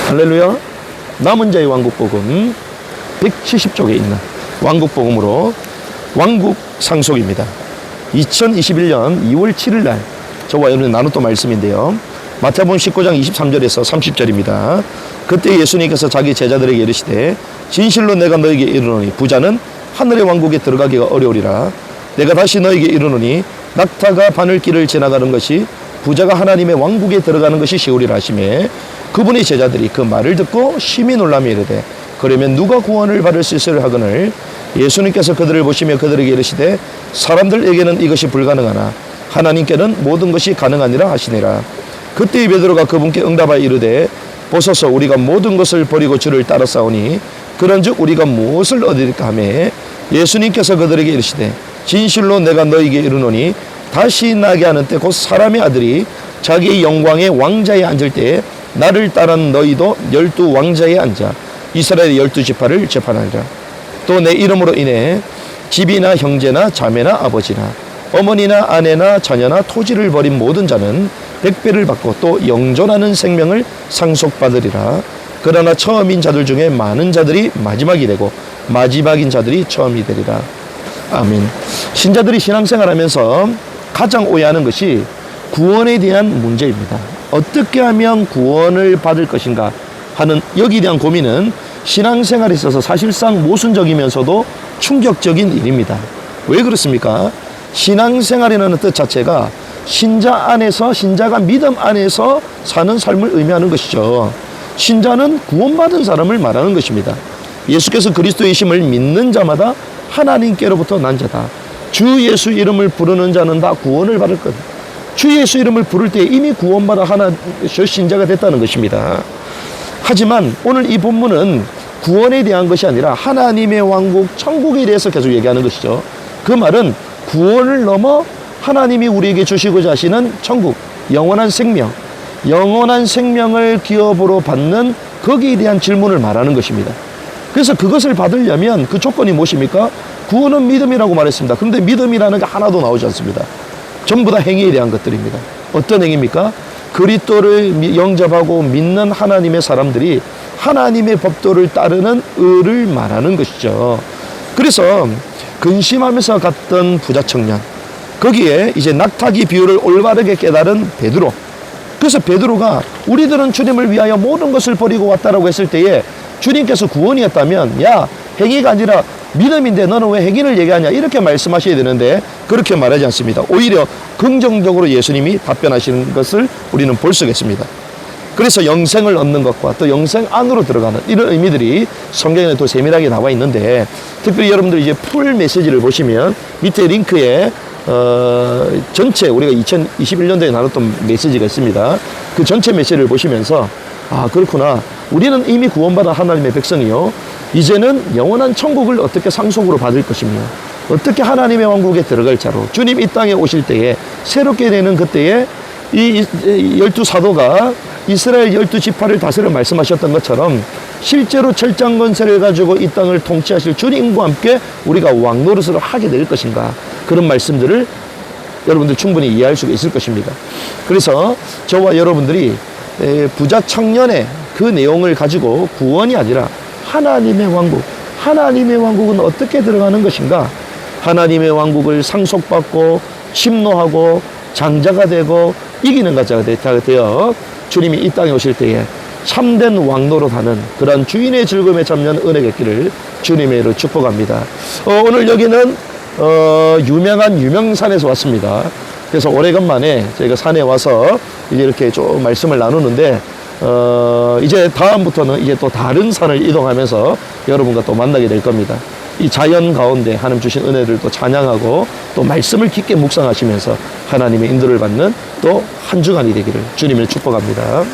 할렐루야. 남은 자의 왕국복음 170쪽에 있는 왕국복음으로 왕국 상속입니다. 2021년 2월 7일 날 저와 여러분이 나눴던 말씀인데요. 마태복음 19장 23절에서 30절입니다. 그때 예수님께서 자기 제자들에게 이르시되 진실로 내가 너에게 이르노니 부자는 하늘의 왕국에 들어가기가 어려우리라. 내가 다시 너에게 이르노니 낙타가 바늘길을 지나가는 것이 부자가 하나님의 왕국에 들어가는 것이 쉬우리라 하시매 그분의 제자들이 그 말을 듣고 심히 놀라며 이르되 그러면 누가 구원을 받을 수 있으려 하거늘 예수님께서 그들을 보시며 그들에게 이르시되 사람들에게는 이것이 불가능하나 하나님께는 모든 것이 가능하니라 하시니라. 그때 베드로가 그분께 응답하여 이르되 보소서 우리가 모든 것을 버리고 주를 따라싸우니 그런즉 우리가 무엇을 얻을까 하매 예수님께서 그들에게 이르시되 진실로 내가 너에게 이르노니 다시 나게 하는 때 곧 사람의 아들이 자기의 영광의 왕자에 앉을 때에 나를 따른 너희도 12 왕자에 앉아 이스라엘의 12지파를 재판하리라. 또 내 이름으로 인해 집이나 형제나 자매나 아버지나 어머니나 아내나 자녀나 토지를 버린 모든 자는 100배를 받고 또 영존하는 생명을 상속받으리라. 그러나 처음인 자들 중에 많은 자들이 마지막이 되고 마지막인 자들이 처음이 되리라. 아멘. 신자들이 신앙생활하면서 가장 오해하는 것이 구원에 대한 문제입니다. 어떻게 하면 구원을 받을 것인가 하는 여기에 대한 고민은 신앙생활에 있어서 사실상 모순적이면서도 충격적인 일입니다. 왜 그렇습니까? 신앙생활이라는 뜻 자체가 신자 안에서, 신자가 믿음 안에서 사는 삶을 의미하는 것이죠. 신자는 구원받은 사람을 말하는 것입니다. 예수께서 그리스도이심을 믿는 자마다 하나님께로부터 난 자다. 주 예수 이름을 부르는 자는 다 구원을 받을 것. 주 예수 이름을 부를 때 이미 구원받아 신자가 됐다는 것입니다. 하지만 오늘 이 본문은 구원에 대한 것이 아니라 하나님의 왕국, 천국에 대해서 계속 얘기하는 것이죠. 그 말은 구원을 넘어 하나님이 우리에게 주시고자 하시는 천국, 영원한 생명, 영원한 생명을 기업으로 받는 거기에 대한 질문을 말하는 것입니다. 그래서 그것을 받으려면 그 조건이 무엇입니까? 구원은 믿음이라고 말했습니다. 그런데 믿음이라는 게 하나도 나오지 않습니다. 전부 다 행위에 대한 것들입니다. 어떤 행위입니까? 그리스도를 영접하고 믿는 하나님의 사람들이 하나님의 법도를 따르는 의를 말하는 것이죠. 그래서 근심하면서 갔던 부자 청년, 거기에 이제 낙타기 비유를 올바르게 깨달은 베드로. 그래서 베드로가 우리들은 주님을 위하여 모든 것을 버리고 왔다라고 했을 때에 주님께서 구원이었다면 야 행위가 아니라 믿음인데 너는 왜 행위를 얘기하냐 이렇게 말씀하셔야 되는데 그렇게 말하지 않습니다. 오히려 긍정적으로 예수님이 답변하시는 것을 우리는 볼 수가 있습니다. 그래서 영생을 얻는 것과 또 영생 안으로 들어가는 이런 의미들이 성경에 또 세밀하게 나와 있는데 특별히 여러분들 이제 풀 메시지를 보시면 밑에 링크에 전체 우리가 2021년도에 나눴던 메시지가 있습니다. 그 전체 메시지를 보시면서 아 그렇구나. 우리는 이미 구원받은 하나님의 백성이요. 이제는 영원한 천국을 어떻게 상속으로 받을 것이며 어떻게 하나님의 왕국에 들어갈 자로 주님 이 땅에 오실 때에 새롭게 되는 그때에 이 12사도가 이스라엘 12지파를 다스려 말씀하셨던 것처럼 실제로 철장 권세를 가지고 이 땅을 통치하실 주님과 함께 우리가 왕노릇을 하게 될 것인가 그런 말씀들을 여러분들 충분히 이해할 수가 있을 것입니다. 그래서 저와 여러분들이 부자 청년의 그 내용을 가지고 구원이 아니라 하나님의 왕국, 하나님의 왕국은 어떻게 들어가는 것인가? 하나님의 왕국을 상속받고 침노하고 장자가 되고 이기는 자가 되어 주님이 이 땅에 오실 때에 참된 왕노릇하는 그런 주인의 즐거움에 참여하는 은혜가 있기를 주님의 이름으로 축복합니다. 오늘 여기는 유명한 유명산에서 왔습니다. 그래서 오래간만에 저희가 산에 와서 이제 이렇게 좀 말씀을 나누는데 이제 다음부터는 이제 또 다른 산을 이동하면서 여러분과 또 만나게 될 겁니다. 이 자연 가운데 하나님 주신 은혜를 또 찬양하고 또 말씀을 깊게 묵상하시면서 하나님의 인도를 받는 또 한 주간이 되기를 주님을 축복합니다.